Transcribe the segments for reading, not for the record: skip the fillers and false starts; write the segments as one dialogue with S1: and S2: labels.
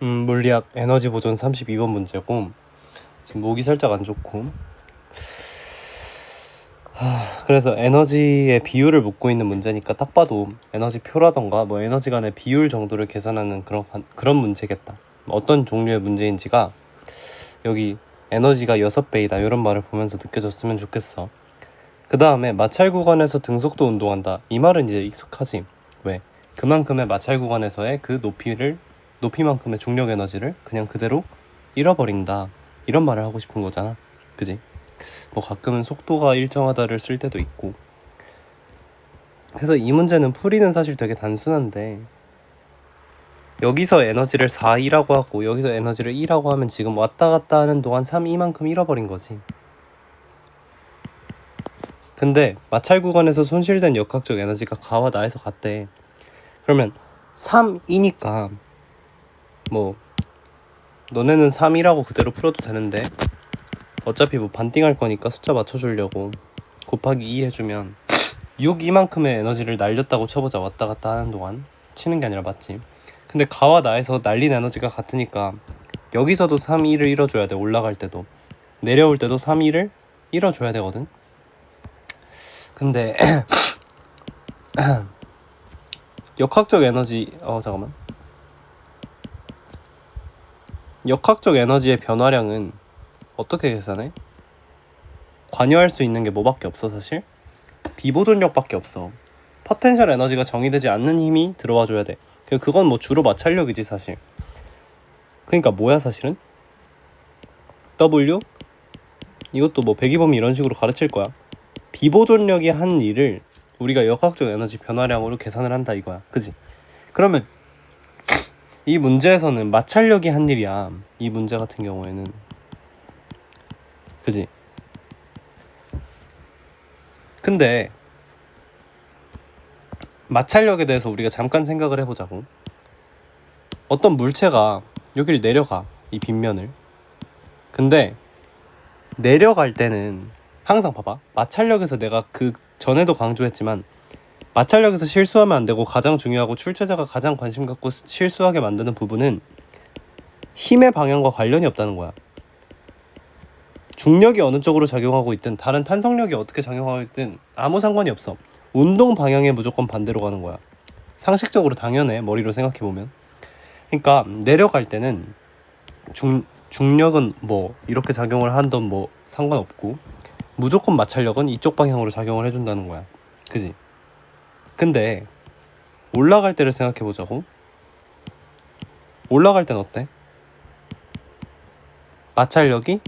S1: 물리학 에너지 보존 32번 문제고, 지금 목이 살짝 안 좋고, 그래서 에너지의 비율을 묻고 있는 문제니까 딱 봐도 에너지 표라던가 뭐 에너지 간의 비율 정도를 계산하는 그런 문제겠다. 어떤 종류의 문제인지가 여기 에너지가 6배이다 이런 말을 보면서 느껴졌으면 좋겠어. 그 다음에 마찰 구간에서 등속도 운동한다. 이 말은 이제 익숙하지. 왜? 그만큼의 마찰 구간에서의 그 높이만큼의 중력 에너지를 그냥 그대로 잃어버린다. 이런 말을 하고 싶은 거잖아. 그지? 뭐 가끔은 속도가 일정하다를 쓸 때도 있고. 그래서 이 문제는 풀이는 사실 되게 단순한데, 여기서 에너지를 4, 2라고 하고 여기서 에너지를 2라고 하면 지금 왔다 갔다 하는 동안 3, 2만큼 잃어버린 거지. 근데 마찰 구간에서 손실된 역학적 에너지가 가와 나에서 같대. 그러면 3, 2니까 뭐 너네는 3, 2라고 그대로 풀어도 되는데, 어차피 뭐 반띵할 거니까 숫자 맞춰주려고 곱하기 2 해주면 6, 이만큼의 에너지를 날렸다고 쳐보자. 왔다 갔다 하는 동안 치는 게 아니라, 맞지? 근데 가와 나에서 날린 에너지가 같으니까 여기서도 3, 2를 잃어줘야 돼. 올라갈 때도 내려올 때도 3, 2를 잃어줘야 되거든. 근데 역학적 에너지 잠깐만. 역학적 에너지의 변화량은 어떻게 계산해? 관여할 수 있는 게 뭐밖에 없어. 사실 비보존력밖에 없어. 포텐셜 에너지가 정의되지 않는 힘이 들어와 줘야 돼. 그건 뭐 주로 마찰력이지 사실. 그러니까 뭐야 사실은? W? 이것도 뭐 배기범위 이런 식으로 가르칠 거야. 비보존력이 한 일을 우리가 역학적 에너지 변화량으로 계산을 한다 이거야. 그지? 그러면 이 문제에서는 마찰력이 한 일이야. 이 문제 같은 경우에는. 그지? 근데 마찰력에 대해서 우리가 잠깐 생각을 해보자고. 어떤 물체가 여기를 내려가, 이 빗면을. 근데 내려갈 때는 항상 봐봐. 마찰력에서 내가 그 전에도 강조했지만, 마찰력에서 실수하면 안 되고 가장 중요하고 출제자가 가장 관심 갖고 실수하게 만드는 부분은 힘의 방향과 관련이 없다는 거야. 중력이 어느 쪽으로 작용하고 있든 다른 탄성력이 어떻게 작용하고 있든 아무 상관이 없어. 운동 방향에 무조건 반대로 가는 거야. 상식적으로 당연해, 머리로 생각해보면. 그러니까 내려갈 때는 중력은 뭐 이렇게 작용을 한던 뭐 상관없고, 무조건 마찰력은 이쪽 방향으로 작용을 해준다는 거야. 그지? 근데 올라갈 때를 생각해보자고. 올라갈 땐 어때? 마찰력이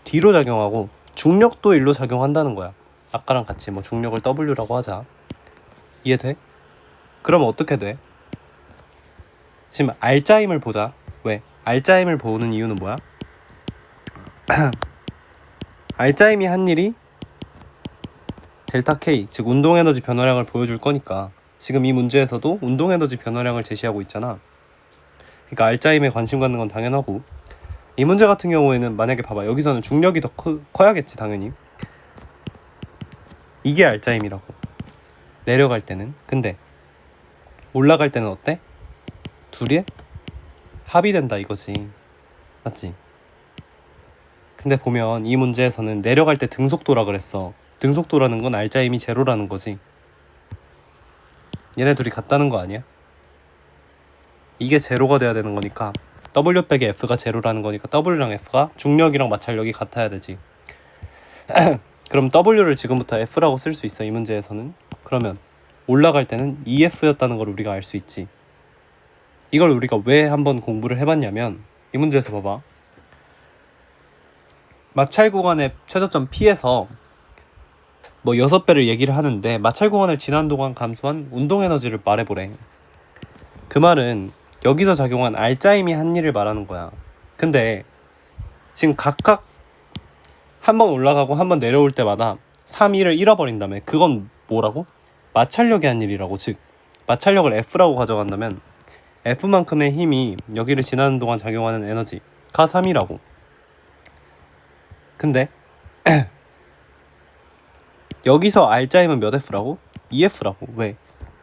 S1: 뒤로 작용하고 중력도 일로 작용한다는 거야. 아까랑 같이 뭐 중력을 W라고 하자. 이해돼? 그럼 어떻게 돼? 지금 R자임을 보자. 왜? R자임을 보는 이유는 뭐야? R자임이 한 일이 델타 K, 즉 운동에너지 변화량을 보여줄 거니까 지금 이 문제에서도 운동에너지 변화량을 제시하고 있잖아. 그러니까 R자임에 관심 갖는 건 당연하고, 이 문제 같은 경우에는 만약에 봐봐. 여기서는 중력이 더 커야겠지 당연히. 이게 R자임이라고. 내려갈 때는. 근데 올라갈 때는 어때? 둘이 합이 된다 이거지. 맞지? 근데 보면 이 문제에서는 내려갈 때 등속도라 그랬어. 등속도라는 건 R자임이 제로라는 거지. 얘네 둘이 같다는 거 아니야? 이게 제로가 돼야 되는 거니까 W 빼기 F가 제로라는 거니까 W랑 F가 중력이랑 마찰력이 같아야 되지. 그럼 W를 지금부터 F라고 쓸 수 있어 이 문제에서는. 그러면 올라갈 때는 EF였다는 걸 우리가 알 수 있지. 이걸 우리가 왜 한번 공부를 해봤냐면, 이 문제에서 봐봐. 마찰 구간의 최저점 P에서 뭐 6배를 얘기를 하는데, 마찰 구간을 지난 동안 감소한 운동 에너지를 말해보래. 그 말은 여기서 작용한 R자임이 한 일을 말하는 거야. 근데 지금 각각 한 번 올라가고 한 번 내려올 때마다 3, 2를 잃어버린다며. 그건 뭐라고? 마찰력이 한 일이라고. 즉 마찰력을 F라고 가져간다면 F만큼의 힘이 여기를 지나는 동안 작용하는 에너지가 3이라고. 근데 여기서 R자임은 몇 F라고? 2F라고. 왜?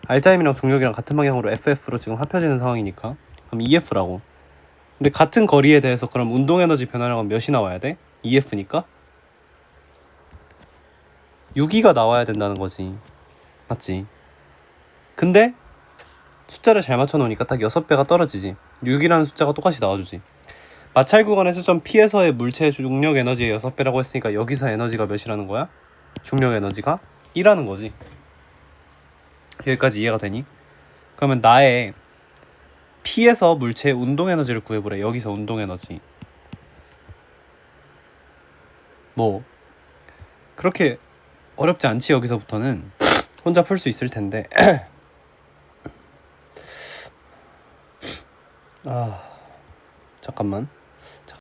S1: R자임이랑 중력이랑 같은 방향으로 FF로 지금 합쳐지는 상황이니까. 그럼 EF라고. 근데 같은 거리에 대해서 그럼 운동 에너지 변화량은 몇이 나와야 돼? EF니까 6이가 나와야 된다는 거지. 맞지? 근데 숫자를 잘 맞춰놓으니까 딱 6배가 떨어지지. 6이라는 숫자가 똑같이 나와주지. 마찰 구간의 수점 P에서의 물체의 중력 에너지의 6배라고 했으니까 여기서 에너지가 몇이라는 거야? 중력 에너지가 1라는 거지. 여기까지 이해가 되니? 그러면 나의 P에서 물체의 운동 에너지를 구해보래. 여기서 운동 에너지. 뭐 그렇게 어렵지 않지. 여기서부터는 혼자 풀 수 있을 텐데. 잠깐만.